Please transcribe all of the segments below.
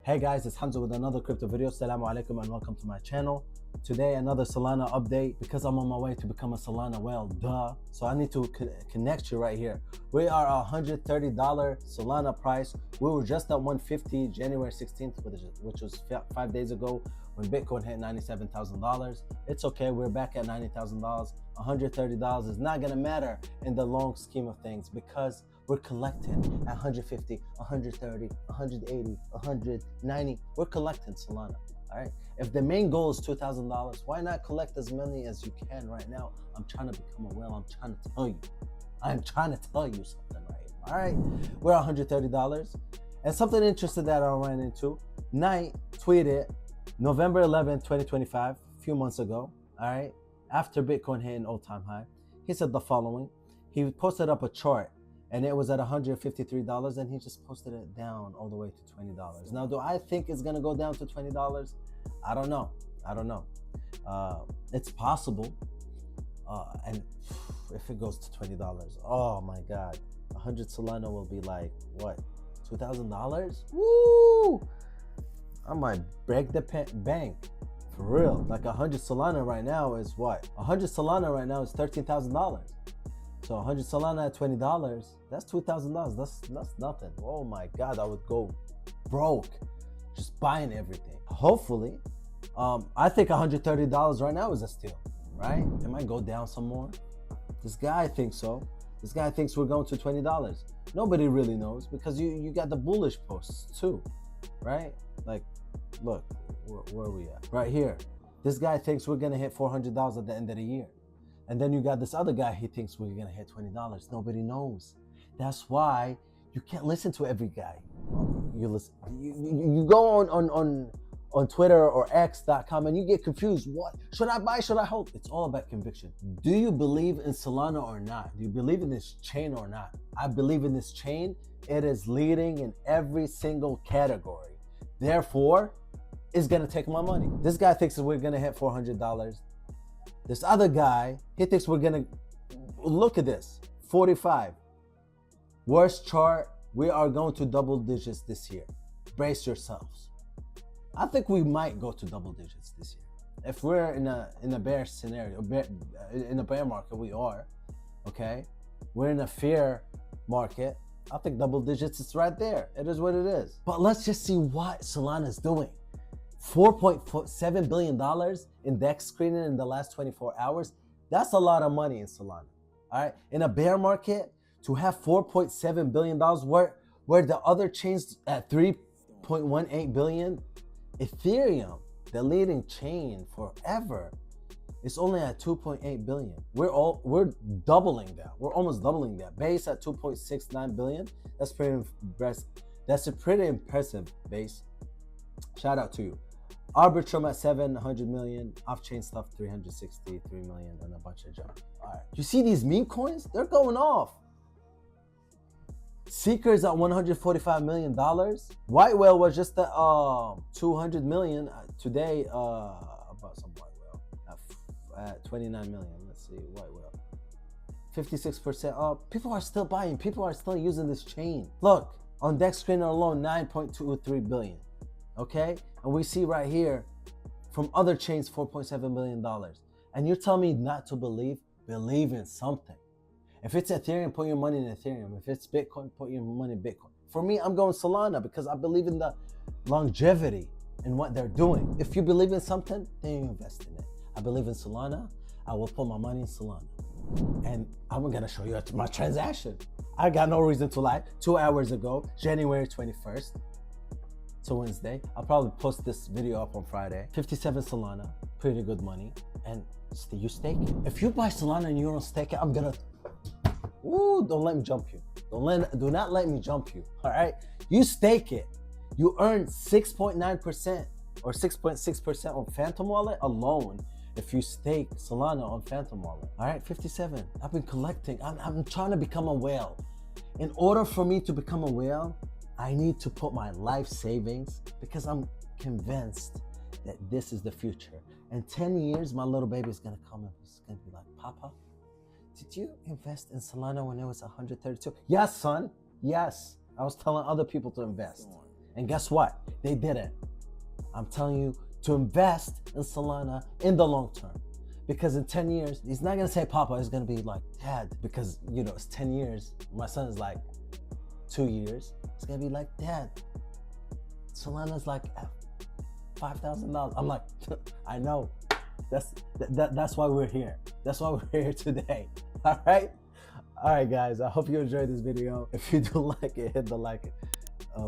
Hey guys, it's Hamza with another crypto video. Assalamu alaikum and welcome to my channel. Today another Solana update because I'm on my way to become a Solana whale, duh. So I need to connect you right here. We are $130 Solana price. We were just at 150 January 16th, which was 5 days ago when Bitcoin hit $97,000. It's okay, we're back at $90,000. $130 is not gonna matter in the long scheme of things because we're collecting at 150, 130, 180, 190. We're collecting Solana, all right? If the main goal is $2,000, why not collect as many as you can right now? I'm trying to become a whale. I'm trying to tell you. I'm trying to tell you something right here, all right? We're $130. And something interesting that I ran into, Knight tweeted November 11, 2025, a few months ago, all right? After Bitcoin hit an all-time high, he said the following. He posted up a chart and it was at $153 and he just posted it down all the way to $20. Now, do I think it's gonna go down to $20? I don't know. It's possible. And if it goes to $20, oh my God, 100 Solana will be like, what, $2,000? Woo! I might break the bank. For real, like 100 Solana right now is what? 100 Solana right now is $13,000. So 100 Solana at $20, that's $2,000. That's nothing. Oh my God, I would go broke just buying everything. Hopefully, I think $130 right now is a steal, right? It might go down some more. This guy thinks so. This guy thinks we're going to $20. Nobody really knows because you got the bullish posts too, right? Like, look, where are we at? Right here. This guy thinks we're gonna hit $400 at the end of the year. And then you got this other guy, he thinks we're gonna hit $20. Nobody knows. That's why you can't listen to every guy. You go on Twitter or X.com and you get confused. What? Should I buy? Should I hold? It's all about conviction. Do you believe in Solana or not? Do you believe in this chain or not? I believe in this chain. It is leading in every single category. Therefore, it's gonna take my money. This guy thinks that we're gonna hit $400. This other guy, he thinks we're gonna, look at this, 45. Worst chart, we are going to double digits this year. Brace yourselves. I think we might go to double digits this year. If we're in a bear scenario, in a bear market, we are, okay? We're in a fear market. I think double digits is right there. It is what it is. But let's just see what Solana is doing. $4.7 billion in DEX screening in the last 24 hours. That's a lot of money in Solana. All right. In a bear market, to have $4.7 billion, where the other chains at $3.18 billion, Ethereum, the leading chain forever, is only at $2.8 billion. We're doubling that. We're almost doubling that. Base at $2.69 billion. That's pretty impressive. That's a pretty impressive base. Shout out to you. Arbitrum at 700 million, off-chain stuff 363 million, and a bunch of junk. All right, you see these meme coins? They're going off. Seekers at $145 million. White whale was just at 200 million today. About some white whale at 29 million. Let's see, white whale. 56% people are still buying. People are still using this chain. Look, on DEX screener alone, 9.23 billion. Okay, and we see right here from other chains $4.7 billion. And you're telling me not to believe in something. If it's Ethereum, put your money in Ethereum. If it's Bitcoin, put your money in Bitcoin. For me, I'm going Solana because I believe in the longevity in what they're doing. If you believe in something, then you invest in it. I believe in Solana. I will put my money in Solana. And I'm gonna show you my transaction. I got no reason to lie. 2 hours ago, January 21st, to Wednesday. I'll probably post this video up on Friday. 57 Solana, pretty good money. And you stake it. If you buy Solana and you don't stake it, I'm gonna, don't let me jump you. Do not let me jump you, all right? You stake it. You earn 6.9% or 6.6% on Phantom Wallet alone if you stake Solana on Phantom Wallet. All right, 57. I've been collecting. I'm trying to become a whale. In order for me to become a whale, I need to put my life savings because I'm convinced that this is the future. In 10 years, my little baby is gonna come and he's gonna be like, Papa, did you invest in Solana when it was 132? Yes, son, yes. I was telling other people to invest. And guess what? They didn't. I'm telling you to invest in Solana in the long term. Because in 10 years, he's not gonna say Papa, he's gonna be like, Dad, because you know, it's 10 years. My son is like 2 years. It's gonna be like, Dad, Solana's like $5,000. I'm like, I know. That's why we're here. That's why we're here today. All right? All right, guys. I hope you enjoyed this video. If you do like it, hit the like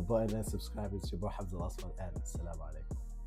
button and subscribe. It's your boy Hamza Asman, and assalamu alaikum.